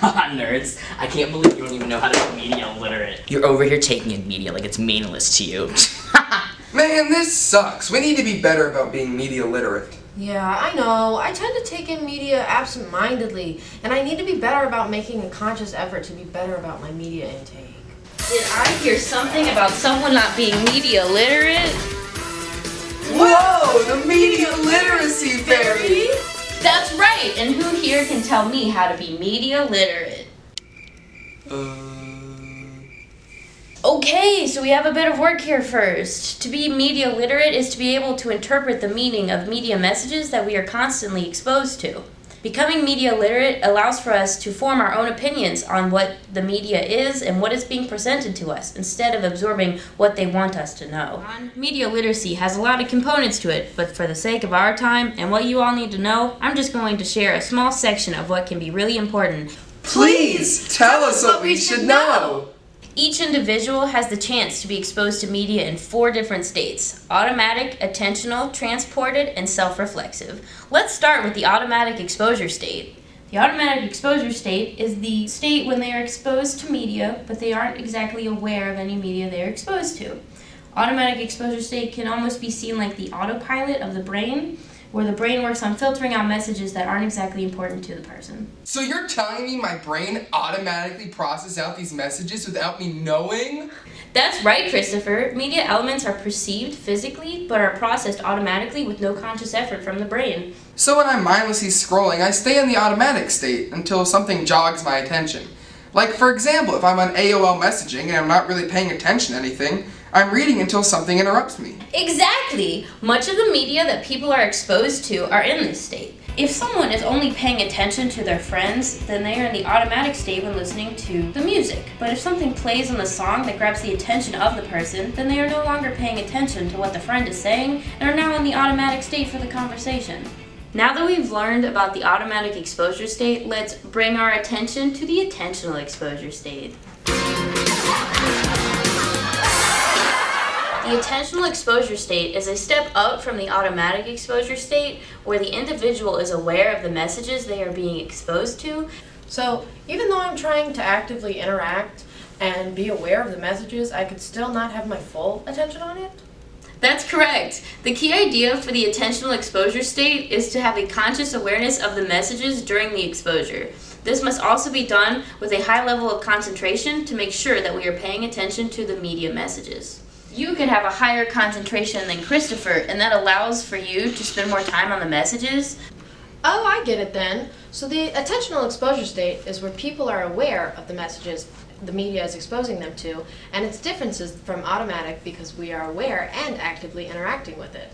Haha, nerds. I can't believe you don't even know how to be media illiterate. You're over here taking in media like it's meaningless to you. Man, this sucks. We need to be better about being media literate. Yeah, I know. I tend to take in media absent-mindedly, and I need to be better about making a conscious effort to be better about my media intake. Did I hear something about someone not being media literate? Whoa, the media literacy fairy! That's right, and who here can tell me how to be media literate? Okay, so we have a bit of work here first. To be media literate is to be able to interpret the meaning of media messages that we are constantly exposed to. Becoming media literate allows for us to form our own opinions on what the media is and what is being presented to us, instead of absorbing what they want us to know. Media literacy has a lot of components to it, but for the sake of our time and what you all need to know, I'm just going to share a small section of what can be really important. Please tell us what we should know! Each individual has the chance to be exposed to media in 4 different states: automatic, attentional, transported, and self-reflexive. Let's start with the automatic exposure state. The automatic exposure state is the state when they are exposed to media, but they aren't exactly aware of any media they are exposed to. Automatic exposure state can almost be seen like the autopilot of the brain, where the brain works on filtering out messages that aren't exactly important to the person. So you're telling me my brain automatically processes out these messages without me knowing? That's right, Christopher. Media elements are perceived physically, but are processed automatically with no conscious effort from the brain. So when I'm mindlessly scrolling, I stay in the automatic state until something jogs my attention. Like, for example, if I'm on AOL messaging and I'm not really paying attention to anything, I'm reading until something interrupts me. Exactly! Much of the media that people are exposed to are in this state. If someone is only paying attention to their friends, then they are in the automatic state when listening to the music. But if something plays in the song that grabs the attention of the person, then they are no longer paying attention to what the friend is saying and are now in the automatic state for the conversation. Now that we've learned about the automatic exposure state, let's bring our attention to the attentional exposure state. The attentional exposure state is a step up from the automatic exposure state, where the individual is aware of the messages they are being exposed to. So, even though I'm trying to actively interact and be aware of the messages, I could still not have my full attention on it? That's correct. The key idea for the attentional exposure state is to have a conscious awareness of the messages during the exposure. This must also be done with a high level of concentration to make sure that we are paying attention to the media messages. You could have a higher concentration than Christopher, and that allows for you to spend more time on the messages. Oh, I get it then. So the attentional exposure state is where people are aware of the messages the media is exposing them to, and its differences from automatic because we are aware and actively interacting with it.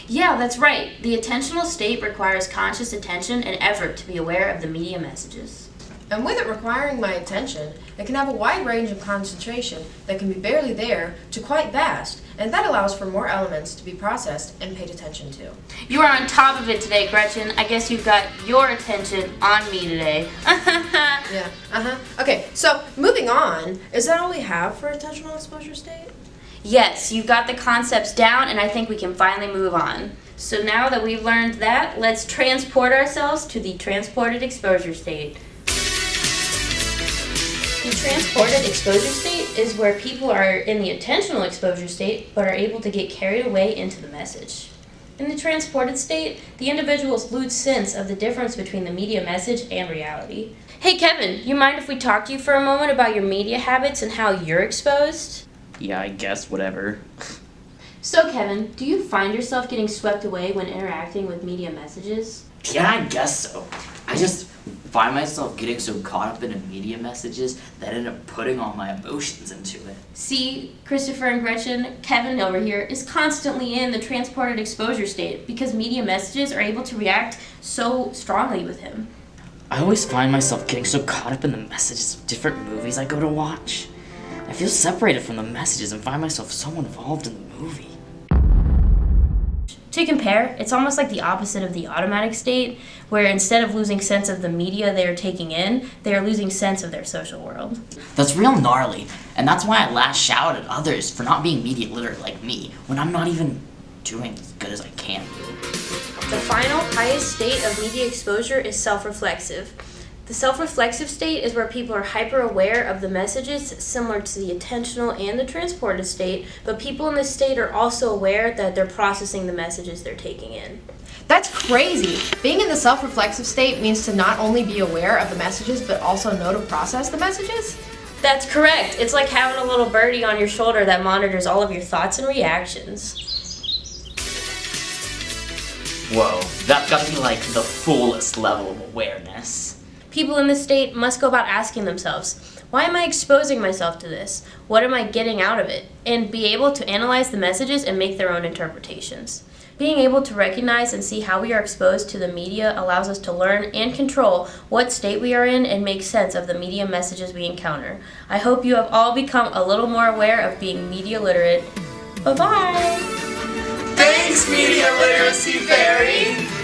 Yeah, that's right. The attentional state requires conscious attention and effort to be aware of the media messages. And with it requiring my attention, it can have a wide range of concentration that can be barely there to quite vast, and that allows for more elements to be processed and paid attention to. You are on top of it today, Gretchen. I guess you've got your attention on me today. Yeah, Okay, so moving on, is that all we have for attentional exposure state? Yes, you've got the concepts down, and I think we can finally move on. So now that we've learned that, let's transport ourselves to the transported exposure state. The transported exposure state is where people are in the attentional exposure state but are able to get carried away into the message. In the transported state, the individuals lose sense of the difference between the media message and reality. Hey Kevin, you mind if we talk to you for a moment about your media habits and how you're exposed? Yeah, I guess, whatever. So Kevin, do you find yourself getting swept away when interacting with media messages? Yeah, I guess so. I just find myself getting so caught up in the media messages that I end up putting all my emotions into it. See, Christopher and Gretchen, Kevin over here is constantly in the transported exposure state because media messages are able to react so strongly with him. I always find myself getting so caught up in the messages of different movies I go to watch. I feel separated from the messages and find myself so involved in the movie. To compare, it's almost like the opposite of the automatic state, where instead of losing sense of the media they are taking in, they are losing sense of their social world. That's real gnarly, and that's why I lash out at others for not being media literate like me, when I'm not even doing as good as I can. The final, highest state of media exposure is self-reflexive. The self-reflexive state is where people are hyper-aware of the messages, similar to the attentional and the transported state, but people in this state are also aware that they're processing the messages they're taking in. That's crazy! Being in the self-reflexive state means to not only be aware of the messages, but also know to process the messages? That's correct. It's like having a little birdie on your shoulder that monitors all of your thoughts and reactions. Whoa, that's gotta be like the fullest level of awareness. People in this state must go about asking themselves, why am I exposing myself to this? What am I getting out of it? And be able to analyze the messages and make their own interpretations. Being able to recognize and see how we are exposed to the media allows us to learn and control what state we are in and make sense of the media messages we encounter. I hope you have all become a little more aware of being media literate. Bye-bye! Thanks, Media Literacy Fairy!